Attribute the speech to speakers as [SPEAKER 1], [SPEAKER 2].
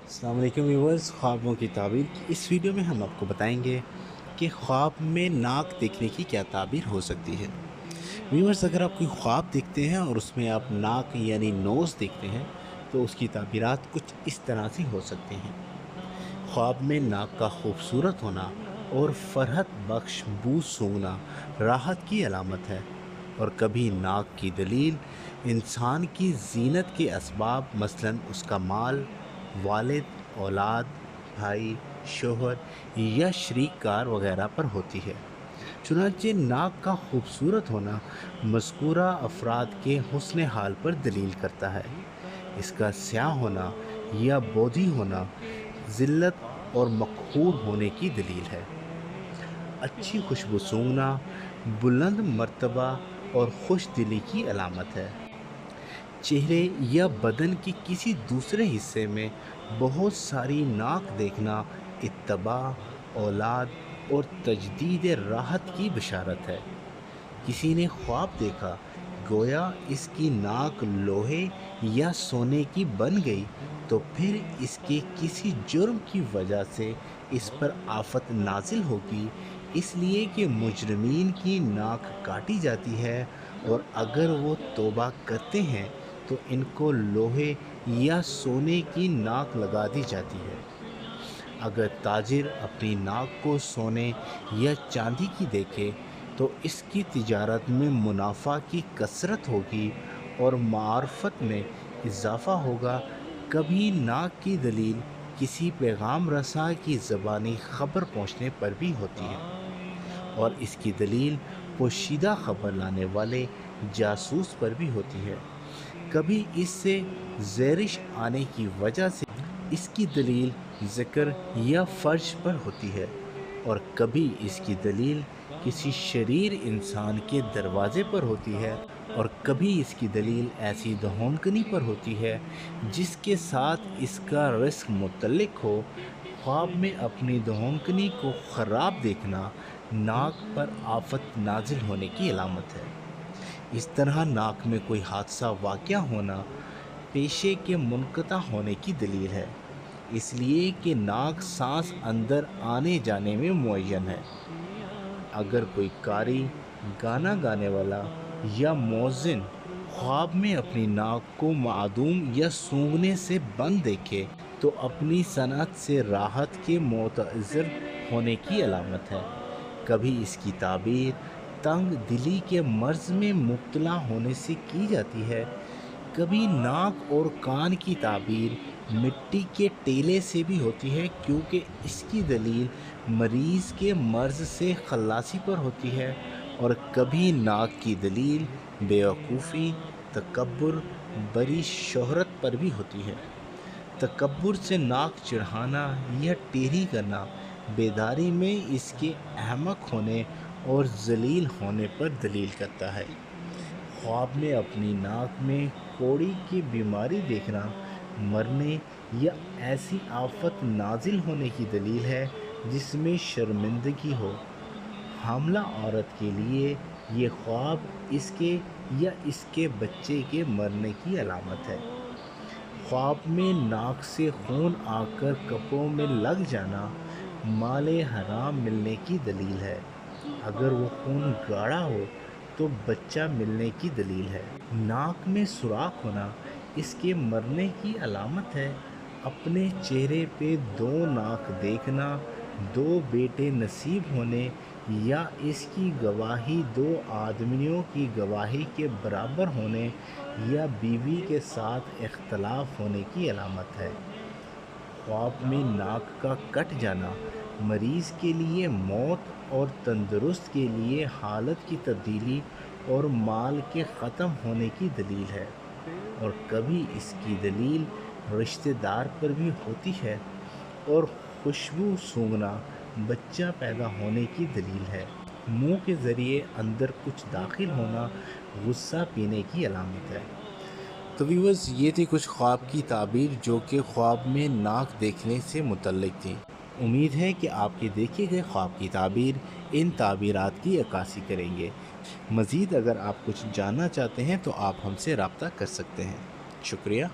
[SPEAKER 1] अस्सलाम वालेकुम व्यूअर्स, ख्वाबों की ताबीर की इस वीडियो में हम आपको बताएंगे कि ख्वाब में नाक देखने की क्या ताबीर हो सकती है। व्यूअर्स, अगर आप कोई ख्वाब देखते हैं और उसमें आप नाक यानी नोज़ देखते हैं तो उसकी ताबीरात कुछ इस तरह से हो सकते हैं। ख्वाब में नाक का खूबसूरत होना और फरहत बख्श बू सूंघना राहत की अलामत है। और कभी नाक की दलील इंसान की जीनत के असबाब मसलन उसका माल, वालिद, औलाद, भाई, शोहर या शरीककार वगैरह पर होती है। चुनांचे नाक का खूबसूरत होना मज़कूरा अफराद के हुस्न हाल पर दलील करता है। इसका स्याह होना या बोधी होना ज़िल्लत और मकहूर होने की दलील है। अच्छी खुशबू सूंघना बुलंद मर्तबा और खुश दिली की अलामत है। चेहरे या बदन के किसी दूसरे हिस्से में बहुत सारी नाक देखना इत्तबा, औलाद और तजदीद राहत की बशारत है। किसी ने ख्वाब देखा गोया इसकी नाक लोहे या सोने की बन गई तो फिर इसके किसी जुर्म की वजह से इस पर आफत नाजिल होगी, इसलिए कि मुजरमीन की नाक काटी जाती है और अगर वो तौबा करते हैं तो इनको लोहे या सोने की नाक लगा दी जाती है। अगर ताजिर अपनी नाक को सोने या चांदी की देखे तो इसकी तिजारत में मुनाफा की कसरत होगी और मार्फत में इजाफ़ा होगा। कभी नाक की दलील किसी पैगाम रसा की ज़बानी ख़बर पहुँचने पर भी होती है और इसकी दलील पोशीदा ख़बर लाने वाले जासूस पर भी होती है। कभी इससे ज़ेरिश आने की वजह से इसकी दलील ज़िक्र या फ़र्श पर होती है और कभी इसकी दलील किसी शरीर इंसान के दरवाज़े पर होती है और कभी इसकी दलील ऐसी दहोंकनी पर होती है जिसके साथ इसका रिस्क मुतल्लिक हो। ख्वाब में अपनी दहोंकनी को ख़राब देखना नाक पर आफत नाजिल होने की अलामत है। इस तरह नाक में कोई हादसा वाक़या होना पेशे के मुनक़ता होने की दलील है, इसलिए कि नाक सांस अंदर आने जाने में मुअय्यन है। अगर कोई कारी, गाना गाने वाला या मौज़िन ख्वाब में अपनी नाक को मादूम या सूंघने से बंद देखे तो अपनी सनअत से राहत के मुतअज़्ज़र होने की अलामत है। कभी इसकी ताबीर तंग दिली के मर्ज़ में मुब्तला होने से की जाती है। कभी नाक और कान की ताबीर मिट्टी के टेले से भी होती है, क्योंकि इसकी दलील मरीज़ के मर्ज़ से खल्लासी पर होती है। और कभी नाक की दलील बेवकूफ़ी, तकब्बुर, बड़ी शोहरत पर भी होती है। तकब्बुर से नाक चढ़ाना या टेढ़ी करना बेदारी में इसके अहमक होने और जलील होने पर दलील करता है। ख्वाब में अपनी नाक में कोड़ी की बीमारी देखना मरने या ऐसी आफत नाजिल होने की दलील है जिसमें शर्मिंदगी हो। हामला औरत के लिए ये ख्वाब इसके या इसके बच्चे के मरने की अलामत है। ख्वाब में नाक से खून आकर कपड़ों में लग जाना माले हराम मिलने की दलील है। अगर वो खून गाढ़ा हो तो बच्चा मिलने की दलील है। नाक में सुराख होना इसके मरने की अलामत है। अपने चेहरे पे दो नाक देखना दो बेटे नसीब होने या इसकी गवाही दो आदमियों की गवाही के बराबर होने या बीवी के साथ इख्तलाफ होने की अलामत है। ख्वाब में नाक का कट जाना मरीज़ के लिए मौत और तंदुरुस्त के लिए हालत की तब्दीली और माल के ख़त्म होने की दलील है। और कभी इसकी दलील रिश्तेदार पर भी होती है। और खुशबू सूंघना बच्चा पैदा होने की दलील है। मुंह के ज़रिए अंदर कुछ दाखिल होना गुस्सा पीने की अलामत है। तो व्यूअर्स, ये थी कुछ ख्वाब की ताबीर जो कि ख्वाब में नाक देखने से मुतल्लिक थी। उम्मीद है कि आपके देखे गए ख्वाब की ताबीर इन ताबीरात की अक्कासी करेंगे। मज़ीद अगर आप कुछ जानना चाहते हैं तो आप हमसे रब्ता कर सकते हैं। शुक्रिया।